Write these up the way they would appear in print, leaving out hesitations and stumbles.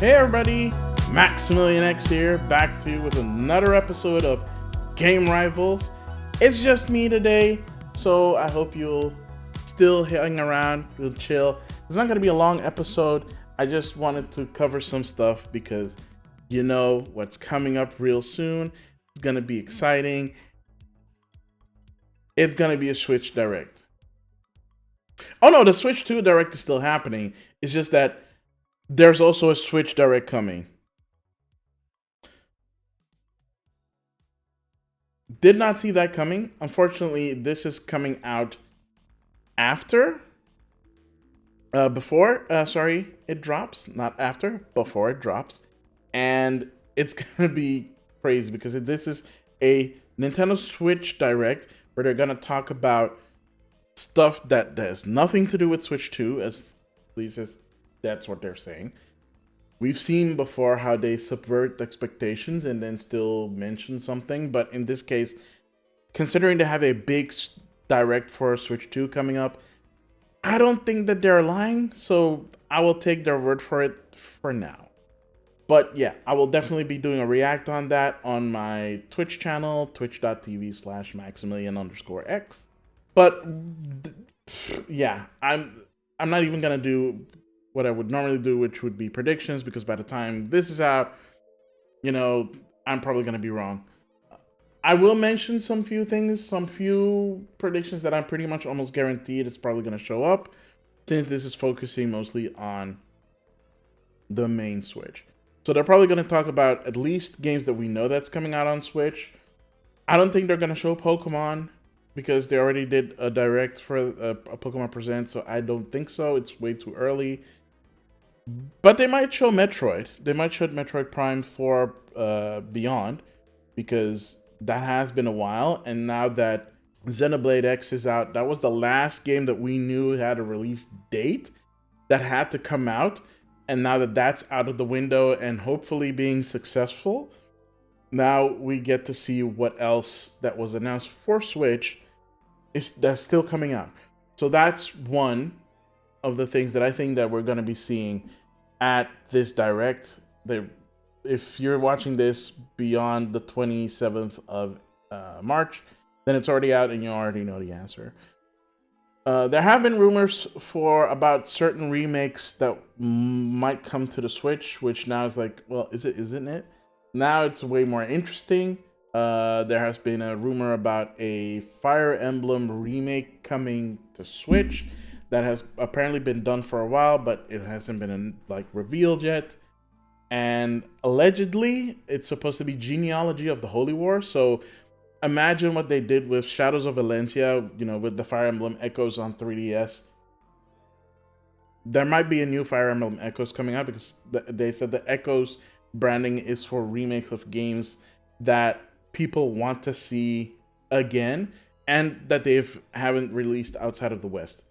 Hey everybody, Maximilian X here, back to you with another episode of Game Rivals. It's just me today, so I hope you'll still hang around, you'll chill. It's not going to be a long episode. I just wanted to cover some stuff because you know what's coming up real soon. It's going to be exciting. It's going to be a Switch Direct. Oh no, the Switch 2 Direct is still happening. It's just that there's also a Switch Direct coming. Did not see that coming. Unfortunately, this is coming out after. Before it drops. Not after, before it drops. And it's going to be crazy because this is a Nintendo Switch Direct where they're going to talk about stuff that has nothing to do with Switch 2, at least that's what they're saying. We've seen before how they subvert expectations and then still mention something, but in this case, considering they have a big direct for Switch 2 coming up, I don't think that they're lying, so I will take their word for it for now. But yeah, I will definitely be doing a react on that on my Twitch channel, twitch.tv/Maximilian_X. But yeah, I'm not even gonna do what I would normally do, which would be predictions, because by the time this is out, you know, I'm probably gonna be wrong. I will mention some few predictions that I'm pretty much almost guaranteed it's probably gonna show up, since this is focusing mostly on the main Switch. So they're probably gonna talk about at least games that we know that's coming out on Switch. I don't think they're gonna show Pokemon, because they already did a direct for a Pokemon Present, so I don't think so. It's way too early. But they might show Metroid. They might show Metroid Prime 4 Beyond, because that has been a while. And now that Xenoblade X is out, that was the last game that we knew had a release date that had to come out. And now that that's out of the window and hopefully being successful, now we get to see what else that was announced for Switch that's still coming out. So that's one of the things that I think that we're going to be seeing at this Direct. If you're watching this beyond the 27th of March, then it's already out and you already know the answer. There have been rumors about certain remakes that might come to the Switch, which now is like, well, isn't it? Now it's way more interesting. There has been a rumor about a Fire Emblem remake coming to Switch that has apparently been done for a while, but it hasn't been revealed yet. And allegedly, it's supposed to be Genealogy of the Holy War. So imagine what they did with Shadows of Valencia, with the Fire Emblem Echoes on 3DS. There might be a new Fire Emblem Echoes coming out, because they said the Echoes branding is for remakes of games that people want to see again and that they haven't released outside of the West.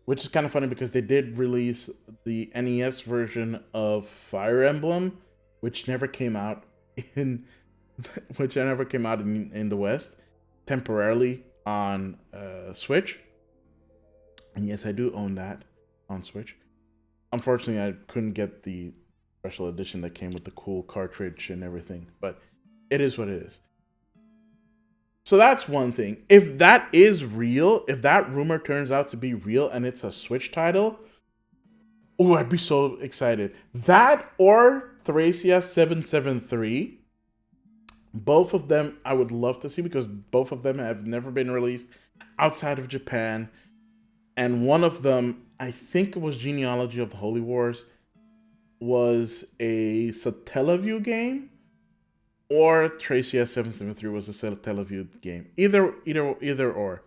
Which is kind of funny because they did release the NES version of Fire Emblem, which never came out in the West, temporarily on Switch. And yes, I do own that on Switch. Unfortunately, I couldn't get the special edition that came with the cool cartridge and everything, but it is what it is. So that's one thing. If that is real, if that rumor turns out to be real and it's a Switch title, oh, I'd be so excited. That or Thracia 773, both of them I would love to see, because both of them have never been released outside of Japan. And one of them, I think it was Genealogy of the Holy Wars, was a Satellaview game, or Thracia 773 was a Satellaview game. Either or.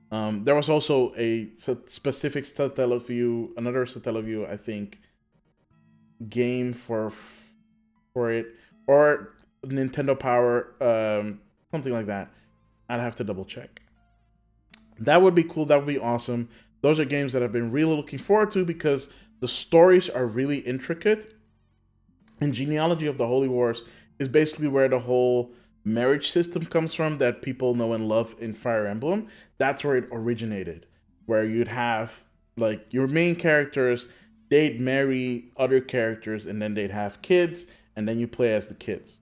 There was also a specific another Satellaview, I think, game for it, or Nintendo Power, something like that. I'd have to double check. That would be cool. That would be awesome. Those are games that I've been really looking forward to, because the stories are really intricate. And Genealogy of the Holy Wars is basically where the whole marriage system comes from that people know and love in Fire Emblem. That's where it originated, where you'd have your main characters, they'd marry other characters and then they'd have kids and then you play as the kids.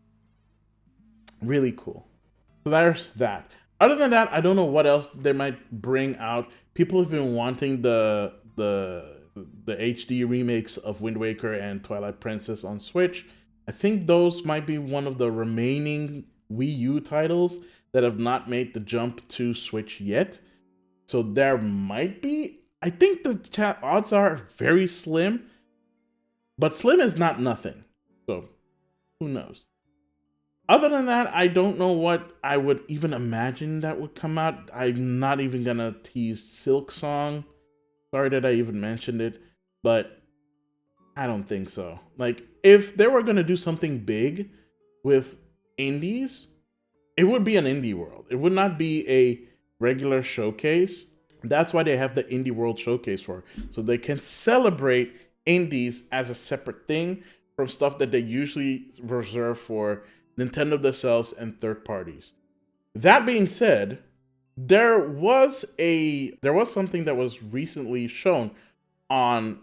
Really cool. So there's that. Other than that, I don't know what else they might bring out. People have been wanting the HD remakes of Wind Waker and Twilight Princess on Switch. I think those might be one of the remaining Wii U titles that have not made the jump to Switch yet. So there might be. I think the odds are very slim, but slim is not nothing. So who knows? Other than that, I don't know what I would even imagine that would come out. I'm not even gonna tease Silk Song. Sorry that I even mentioned it, but I don't think so. Like, if they were gonna do something big with indies, it would be an indie world. It would not be a regular showcase. That's why they have the Indie World Showcase for, so they can celebrate indies as a separate thing from stuff that they usually reserve for Nintendo themselves and third parties. That being said, there was something that was recently shown on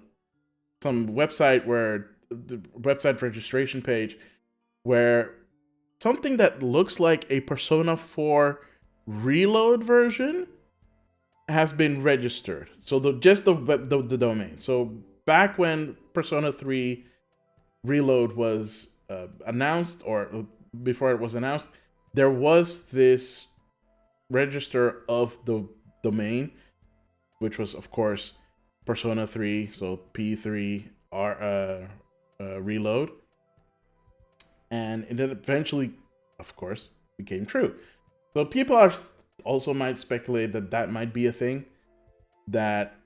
some website where the website registration page where something that looks like a Persona 4 Reload version has been registered. So the domain. So back when Persona 3 Reload was announced, or before it was announced, there was this register of the domain, which was of course Persona 3, so P3 Reload, and it eventually, of course, became true. So people are also might speculate that that might be a thing, that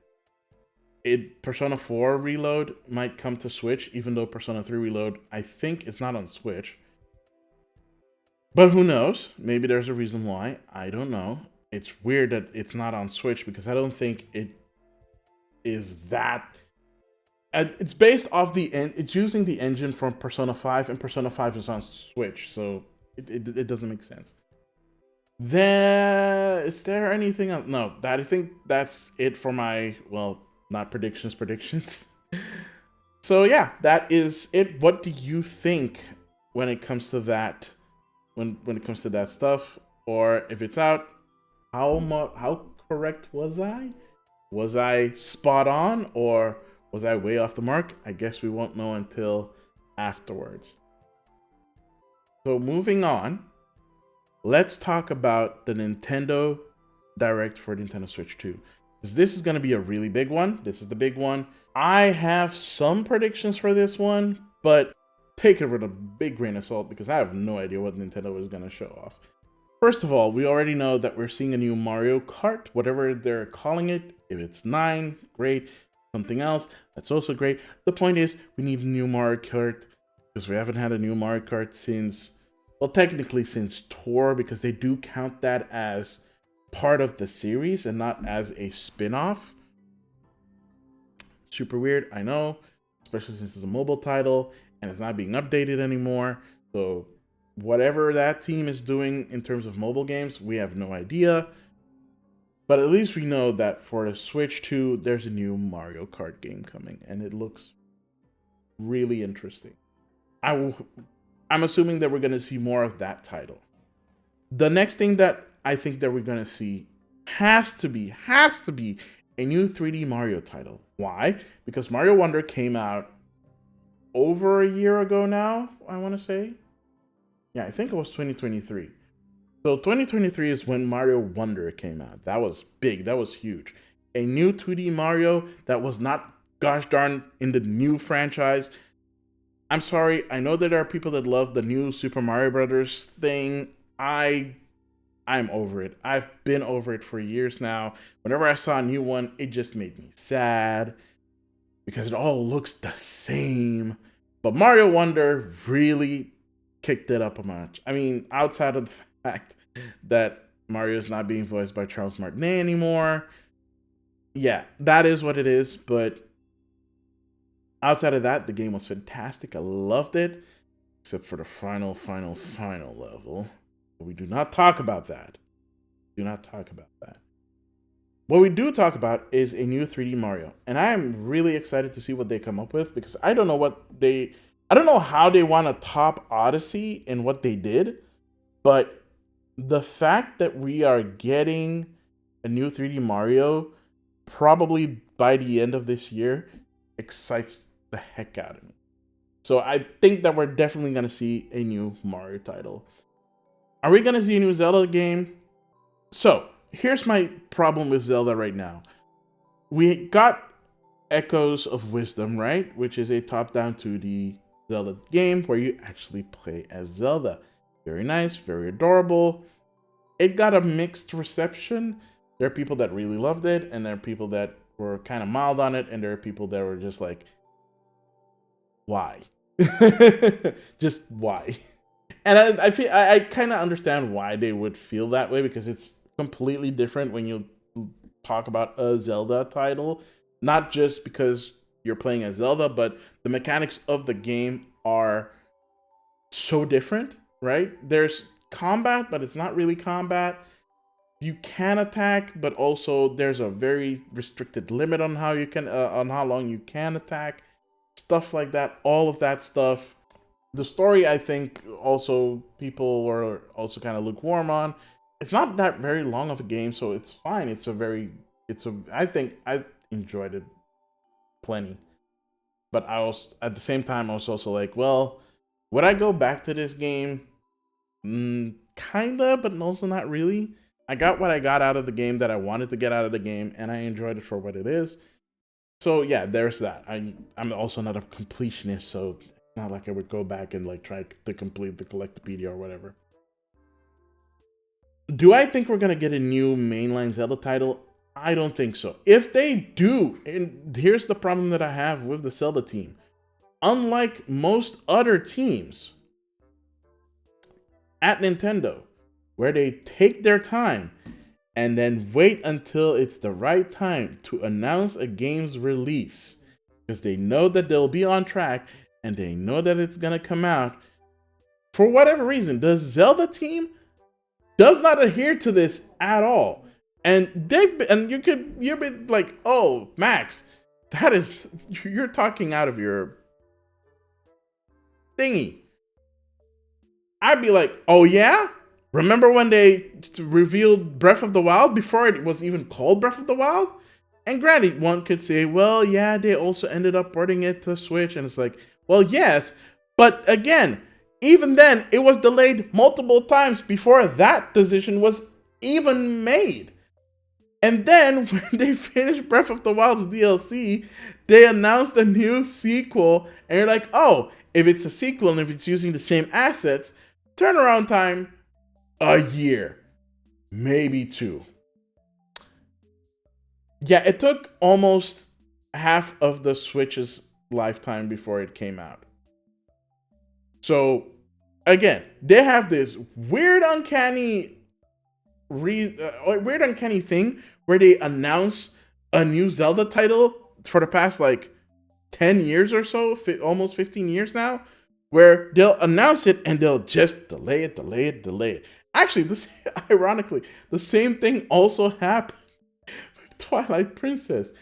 Persona 4 Reload might come to Switch, even though Persona 3 Reload, I think, is not on Switch. But who knows? Maybe there's a reason why. I don't know. It's weird that it's not on Switch because I don't think it is that. It's based off it's using the engine from Persona 5, and Persona 5 is on Switch, so it doesn't make sense. Is there anything else? No, I think that's it for my, well, not predictions. So yeah, that is it. What do you think when it comes to that? When it comes to that stuff, or if it's out, how correct was I? Was I spot on, or was I way off the mark? I guess we won't know until afterwards. So moving on, let's talk about the Nintendo Direct for Nintendo Switch 2. Because this is going to be a really big one. This is the big one. I have some predictions for this one, but take it with a big grain of salt because I have no idea what Nintendo is going to show off. First of all, we already know that we're seeing a new Mario Kart, whatever they're calling it. If it's 9, great. Something else, that's also great. The point is, we need a new Mario Kart because we haven't had a new Mario Kart since, well, technically since Tour, because they do count that as part of the series and not as a spin-off. Super weird, I know, especially since it's a mobile title and it's not being updated anymore. So whatever that team is doing in terms of mobile games, we have no idea. But at least we know that for the Switch 2, there's a new Mario Kart game coming, and it looks really interesting. I'm assuming that we're going to see more of that title. The next thing that I think that we're going to see has to be a new 3D Mario title. Why? Because Mario Wonder came out over a year ago now, I want to say. Yeah, I think it was 2023. So 2023 is when Mario Wonder came out. That was big. That was huge. A new 2D Mario that was not gosh darn in the new franchise. I'm sorry. I know that there are people that love the new Super Mario Brothers thing. I'm over it. I've been over it for years now. Whenever I saw a new one, it just made me sad because it all looks the same. But Mario Wonder really kicked it up a notch. I mean, outside of the fact that Mario is not being voiced by Charles Martinet anymore. Yeah, that is what it is. But outside of that, the game was fantastic. I loved it. Except for the final level. But we do not talk about that. Do not talk about that. What we do talk about is a new 3D Mario, and I am really excited to see what they come up with because I don't know how they want to top Odyssey and what they did, but the fact that we are getting a new 3D Mario probably by the end of this year excites the heck out of me. So I think that we're definitely going to see a new Mario title. Are we going to see a new Zelda game? So here's my problem with Zelda right now. We got Echoes of Wisdom, right? Which is a top-down 2D Zelda game where you actually play as Zelda. Very nice, very adorable. It got a mixed reception. There are people that really loved it, and there are people that were kind of mild on it, and there are people that were just like, why? Just why? And I kind of understand why they would feel that way, because it's completely different when you talk about a Zelda title, not just because you're playing as Zelda, but the mechanics of the game are so different, right? There's combat, but it's not really combat. You can attack, but also there's a very restricted limit on how you can on how long you can attack. Stuff like that, all of that stuff. The story, I think, also people were also kind of lukewarm on. It's not that very long of a game, so it's fine. I think I enjoyed it plenty. But at the same time, I was also like, well, would I go back to this game? Kinda, but also not really. I got what I got out of the game that I wanted to get out of the game, and I enjoyed it for what it is. So yeah, there's that. I'm also not a completionist, so it's not like I would go back and like try to complete the Collectopedia or whatever. Do I think we're gonna get a new mainline Zelda title? I don't think so. If they do, and here's the problem that I have with the Zelda team. Unlike most other teams at Nintendo, where they take their time and then wait until it's the right time to announce a game's release, because they know that they'll be on track and they know that it's gonna come out. For whatever reason, the Zelda team does not adhere to this at all. And you've been like, oh, Max, you're talking out of your thingy. I'd be like, oh yeah? Remember when they revealed Breath of the Wild before it was even called Breath of the Wild? And granted, one could say, well, yeah, they also ended up porting it to Switch. And it's like, well, yes. But again, even then, it was delayed multiple times before that decision was even made. And then when they finished Breath of the Wild's DLC, they announced a new sequel. And you're like, oh, if it's a sequel and if it's using the same assets, turnaround time, a year, maybe 2. Yeah, it took almost half of the Switch's lifetime before it came out. So, again, they have this weird, uncanny thing where they announce a new Zelda title for the past, 10 years or so, almost 15 years now, where they'll announce it and they'll just delay it. Actually, ironically, the same thing also happened with Twilight Princess.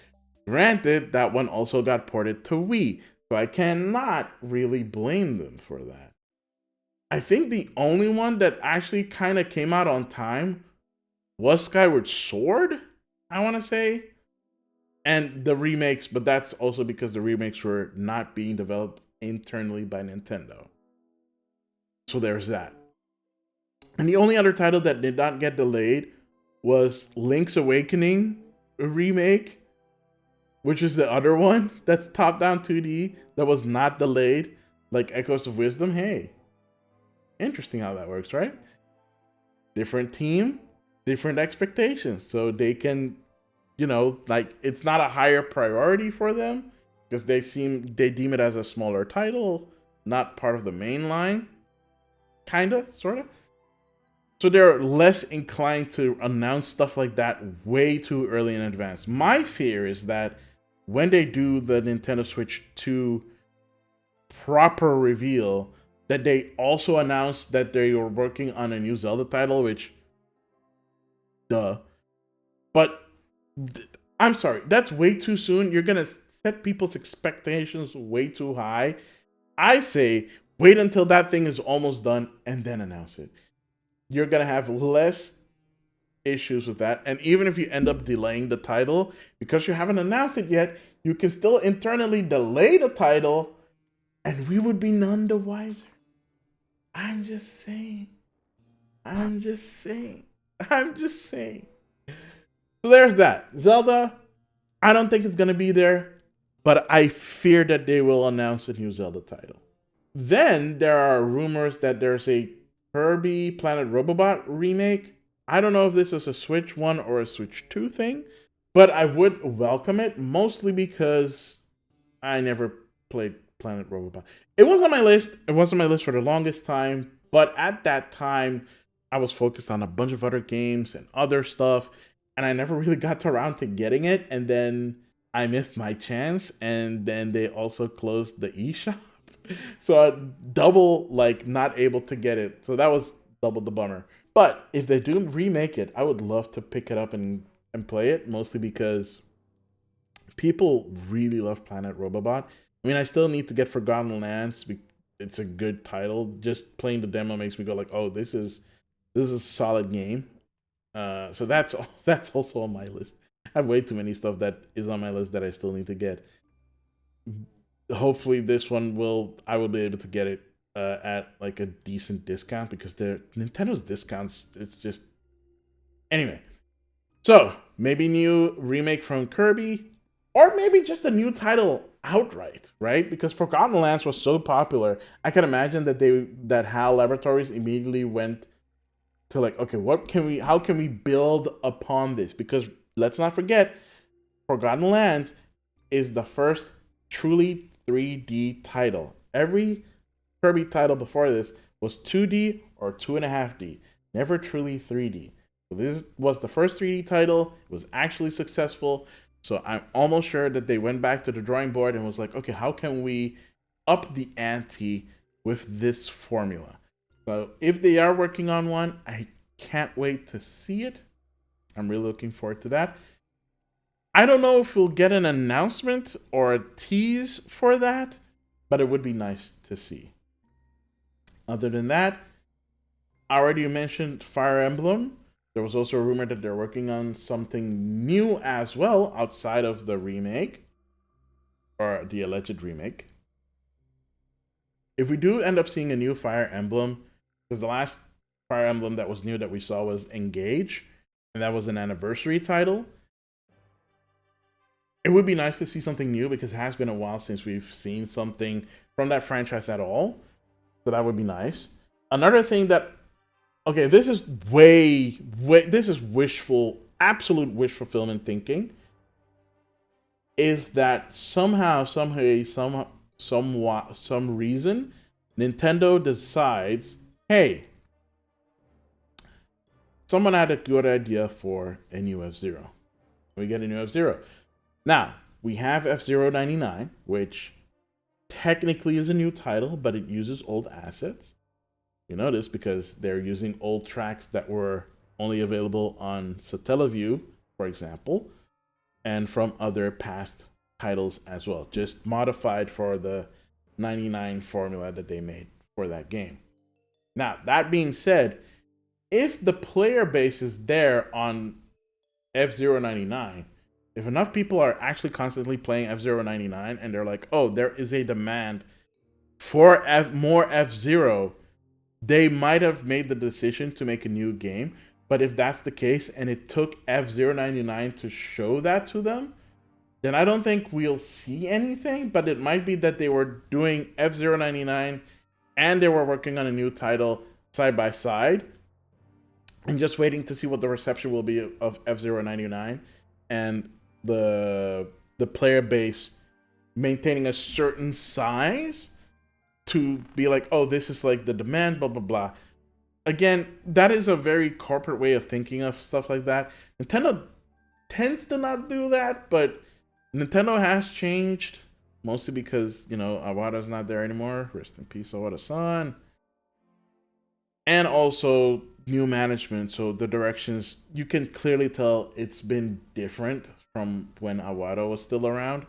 Granted, that one also got ported to Wii, so I cannot really blame them for that. I think the only one that actually kind of came out on time was Skyward Sword, I want to say. And the remakes, but that's also because the remakes were not being developed internally by Nintendo. So there's that. And the only other title that did not get delayed was Link's Awakening remake, which is the other one that's top-down 2D that was not delayed, like Echoes of Wisdom. Hey, interesting how that works, right? Different team, different expectations. So they can, it's not a higher priority for them because they deem it as a smaller title, not part of the main line. Kinda, sorta. So they're less inclined to announce stuff like that way too early in advance. My fear is that when they do the Nintendo Switch 2 proper reveal, that they also announce that they are working on a new Zelda title, which, duh. But I'm sorry, that's way too soon. You're gonna set people's expectations way too high. I say wait until that thing is almost done and then announce it. You're gonna have less issues with that. And even if you end up delaying the title because you haven't announced it yet, you can still internally delay the title and we would be none the wiser. I'm just saying. I'm just saying. I'm just saying. So there's that. Zelda, I don't think it's going to be there, but I fear that they will announce a new Zelda title. Then there are rumors that there's a Kirby Planet Robobot remake. I don't know if this is a Switch 1 or a Switch 2 thing, but I would welcome it, mostly because I never played Planet Robobot. It was on my list. It was on my list for the longest time, but at that time, I was focused on a bunch of other games and other stuff, and I never really got around to getting it. And then I missed my chance, and then they also closed the eShop. So I double like not able to get it. So that was double the bummer. But if they do remake it, I would love to pick it up and play it, mostly because people really love Planet Robobot. I mean, I still need to get Forgotten Lands. It's a good title. Just playing the demo makes me go like, oh, this is a solid game. So that's also on my list. I have way too many stuff that is on my list that I still need to get. Hopefully this one I will be able to get it at like a decent discount, because Nintendo's discounts, it's just anyway. So maybe new remake from Kirby, or maybe just a new title outright, right? Because Forgotten Lands was so popular, I can imagine that HAL Laboratories immediately went to like, okay, how can we build upon this? Because let's not forget, Forgotten Lands is the first truly 3D title. Every Kirby title before this was 2D or 2.5D, never truly 3D. So this was the first 3D title. It was actually successful. So I'm almost sure that they went back to the drawing board and was like, okay, how can we up the ante with this formula? So if they are working on one, I can't wait to see it. I'm really looking forward to that. I don't know if we'll get an announcement or a tease for that, but it would be nice to see. Other than that, I already mentioned Fire Emblem. There was also a rumor that they're working on something new as well outside of the remake, or the alleged remake. If we do end up seeing a new Fire Emblem, because the last Fire Emblem that was new that we saw was Engage, and that was an anniversary title. It would be nice to see something new, because it has been a while since we've seen something from that franchise at all. So that would be nice. Another thing that, okay, this is this is absolute wish fulfillment thinking, is that somehow, some reason, Nintendo decides, hey, someone had a good idea for a new F-Zero. We get a new F-Zero. Now, we have F-Zero 99, which technically is a new title, but it uses old assets. You know this because they're using old tracks that were only available on Satellaview, for example, and from other past titles as well, just modified for the 99 formula that they made for that game. Now, that being said, if the player base is there on F-Zero 99, if enough people are actually constantly playing F-Zero 99 and they're like, oh, there is a demand for more F-Zero, they might have made the decision to make a new game. But if that's the case and it took F-Zero 99 to show that to them, then I don't think we'll see anything. But it might be that they were doing F-Zero 99 and they were working on a new title side by side and just waiting to see what the reception will be of F-Zero 99, and the player base maintaining a certain size to be like, oh, this is like the demand, blah, blah, blah. Again, that is a very corporate way of thinking of stuff like that. Nintendo tends to not do that, but Nintendo has changed, mostly because, Iwata's not there anymore. Rest in peace, Iwata-san. And also, new management, so the directions, you can clearly tell it's been different from when Iwata was still around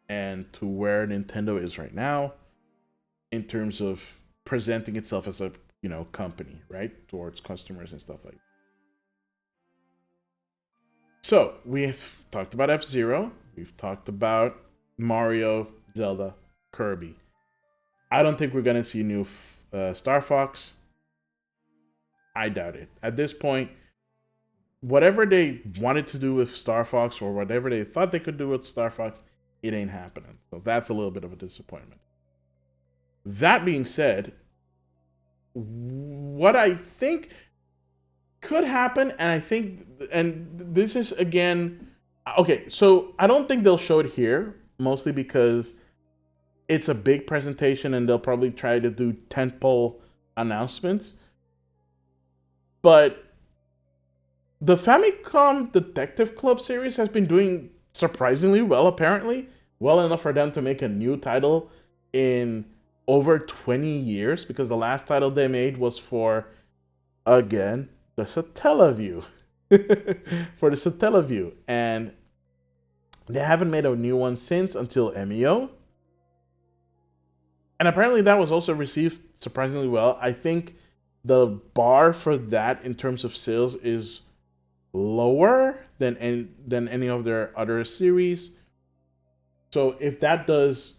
and to where Nintendo is right now in terms of presenting itself as a, company, right, towards customers and stuff like that. So we've talked about F-Zero, we've talked about Mario, Zelda, Kirby. I don't think we're gonna see new Star Fox. I doubt it. At this point, whatever they wanted to do with Star Fox or whatever they thought they could do with Star Fox, it ain't happening. So that's a little bit of a disappointment. That being said, what I think could happen, and this is again, okay, so I don't think they'll show it here, mostly because it's a big presentation and they'll probably try to do tentpole announcements. But the Famicom Detective Club series has been doing surprisingly well, apparently. Well enough for them to make a new title in over 20 years, because the last title they made was for, again, the Satellaview. For the Satellaview. And they haven't made a new one since until MEO. And apparently that was also received surprisingly well. I think the bar for that in terms of sales is lower than any of their other series. So if that does,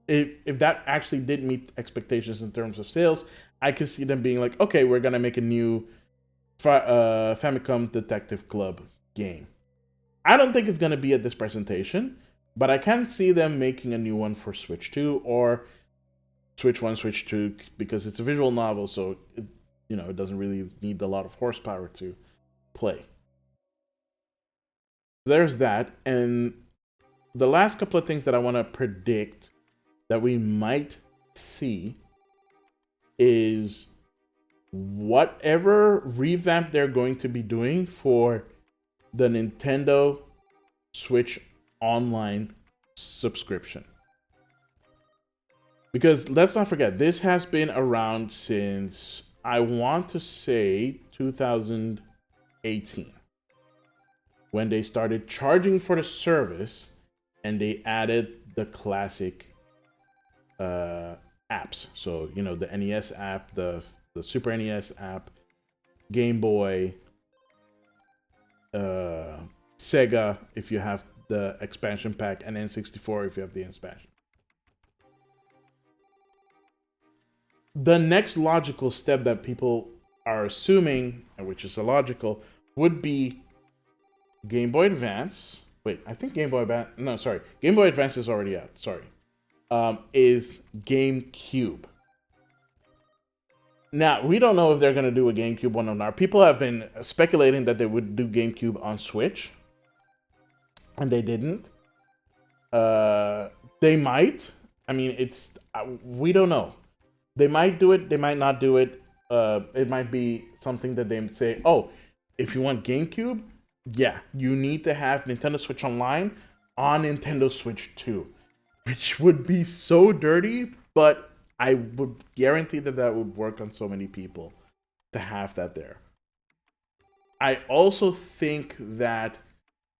if that actually did meet expectations in terms of sales, I could see them being like, okay, we're gonna make a new Famicom Detective Club game. I don't think it's gonna be at this presentation, but I can see them making a new one for Switch 2 or Switch 1, Switch 2, because it's a visual novel, so it doesn't really need a lot of horsepower to play. There's that, and the last couple of things that I want to predict that we might see is whatever revamp they're going to be doing for the Nintendo Switch Online subscription. Because let's not forget, this has been around since, I want to say, 2018. When they started charging for the service and they added the classic apps. So, the NES app, the Super NES app, Game Boy, Sega, if you have the expansion pack, and N64 if you have the expansion. The next logical step that people are assuming, which is illogical, would be Game Boy Advance. Wait, I think Game Boy Advance. No, sorry. Game Boy Advance is already out. Sorry. Is GameCube. Now, we don't know if they're going to do a GameCube one or not. People have been speculating that they would do GameCube on Switch. And they didn't. They might. I mean, we don't know. They might do it. They might not do it. It might be something that they say, oh, if you want GameCube, yeah, you need to have Nintendo Switch Online on Nintendo Switch 2. Which would be so dirty, but I would guarantee that would work on so many people to have that there. I also think that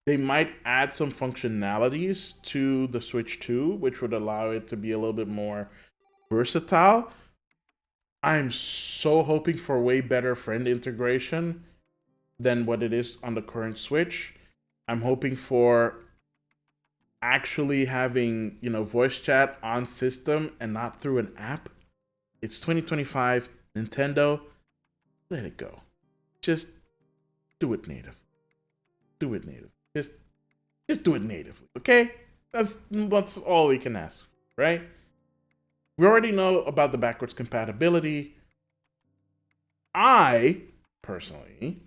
they might add some functionalities to the Switch 2, which would allow it to be a little bit more versatile. I'm so hoping for way better friend integration than what it is on the current Switch. I'm hoping for actually having, voice chat on system and not through an app. It's 2025, Nintendo, let it go. Just do it native. Do it native. Just do it natively, okay? That's all we can ask, right? We already know about the backwards compatibility. I, personally,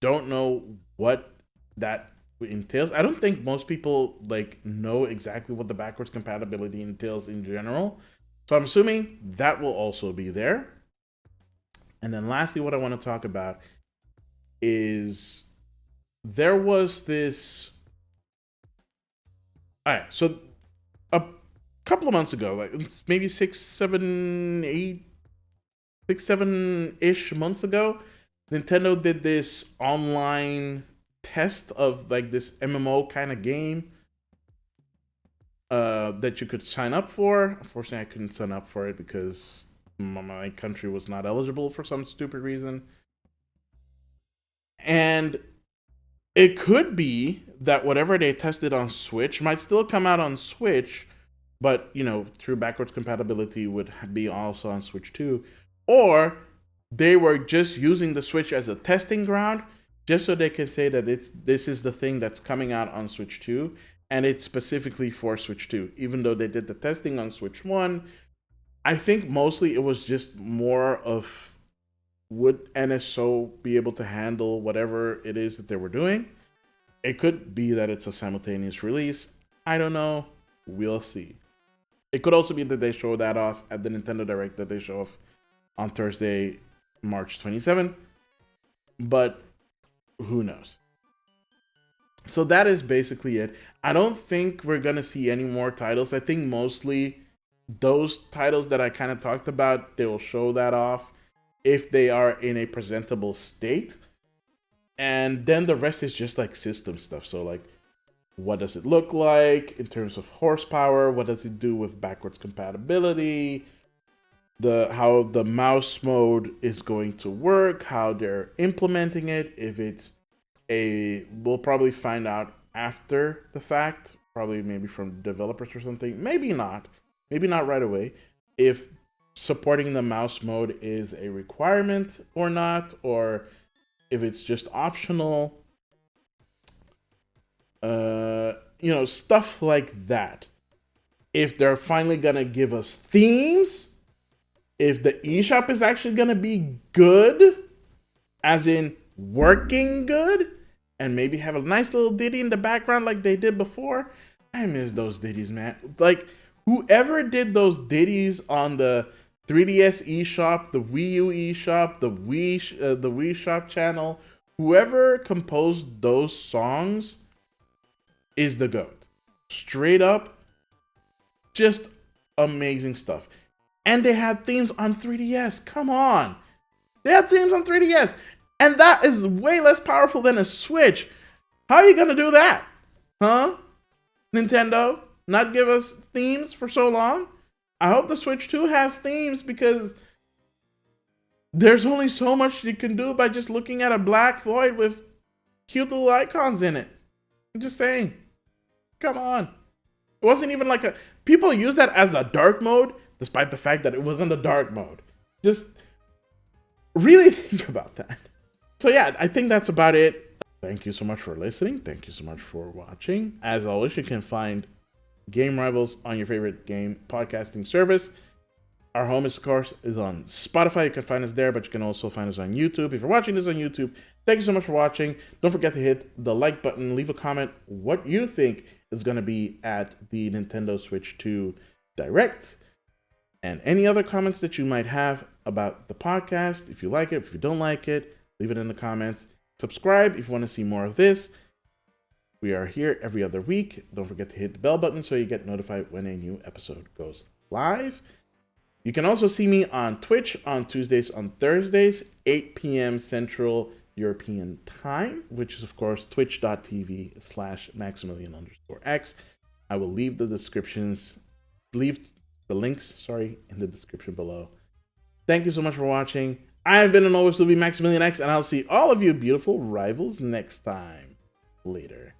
don't know what that entails. I don't think most people know exactly what the backwards compatibility entails in general. So I'm assuming that will also be there. And then lastly, what I want to talk about is there was this. All right, so a couple of months ago, maybe 6, 7, 8, 6, 7-ish months ago, Nintendo did this online test of like this MMO kind of game that you could sign up for. Unfortunately, I couldn't sign up for it because my country was not eligible for some stupid reason. And it could be that whatever they tested on Switch might still come out on Switch, but through backwards compatibility would be also on Switch too. Or they were just using the Switch as a testing ground, just so they can say that this is the thing that's coming out on Switch 2, and it's specifically for Switch 2. Even though they did the testing on Switch 1, I think mostly it was just more of, would NSO be able to handle whatever it is that they were doing? It could be that it's a simultaneous release. I don't know. We'll see. It could also be that they show that off at the Nintendo Direct that they show off on Thursday, March 27th. But who knows? So that is basically it. I don't think we're going to see any more titles. I think mostly those titles that I kind of talked about, they will show that off if they are in a presentable state. And then the rest is just like system stuff. So like, what does it look like in terms of horsepower? What does it do with backwards compatibility? How the mouse mode is going to work, how they're implementing it. If it's we'll probably find out after the fact, probably maybe from developers or something. Maybe not right away. If supporting the mouse mode is a requirement or not, or if it's just optional. Stuff like that. If they're finally gonna give us themes, if the eShop is actually gonna be good, as in working good, and maybe have a nice little ditty in the background like they did before. I miss those ditties, man. Like, whoever did those ditties on the 3DS eShop, the Wii U eShop, the Wii Shop channel, whoever composed those songs is the GOAT. Straight up, just amazing stuff. And they had themes on 3DS. Come on. They had themes on 3DS. And that is way less powerful than a Switch. How are you going to do that? Huh? Nintendo? Not give us themes for so long? I hope the Switch 2 has themes, because there's only so much you can do by just looking at a black void with cute little icons in it. I'm just saying. Come on. It wasn't even like people use that as a dark mode, despite the fact that it wasn't a dark mode. Just really think about that. So yeah, I think that's about it. Thank you so much for listening. Thank you so much for watching. As always, you can find Game Rivals on your favorite game podcasting service. Our home, of course, is on Spotify. You can find us there, but you can also find us on YouTube. If you're watching this on YouTube, thank you so much for watching. Don't forget to hit the like button. Leave a comment what you think is going to be at the Nintendo Switch 2 Direct. And any other comments that you might have about the podcast. If you like it, if you don't like it, leave it in the comments. Subscribe if you want to see more of this. We are here every other week. Don't forget to hit the bell button so you get notified when a new episode goes live. You can also see me on Twitch on Tuesdays, on Thursdays, 8 p.m. Central European Time, which is, of course, twitch.tv/Maximilian_X. I will leave the links, in the description below. Thank you so much for watching. I have been and always will be Maximilian X, and I'll see all of you beautiful rivals next time. Later.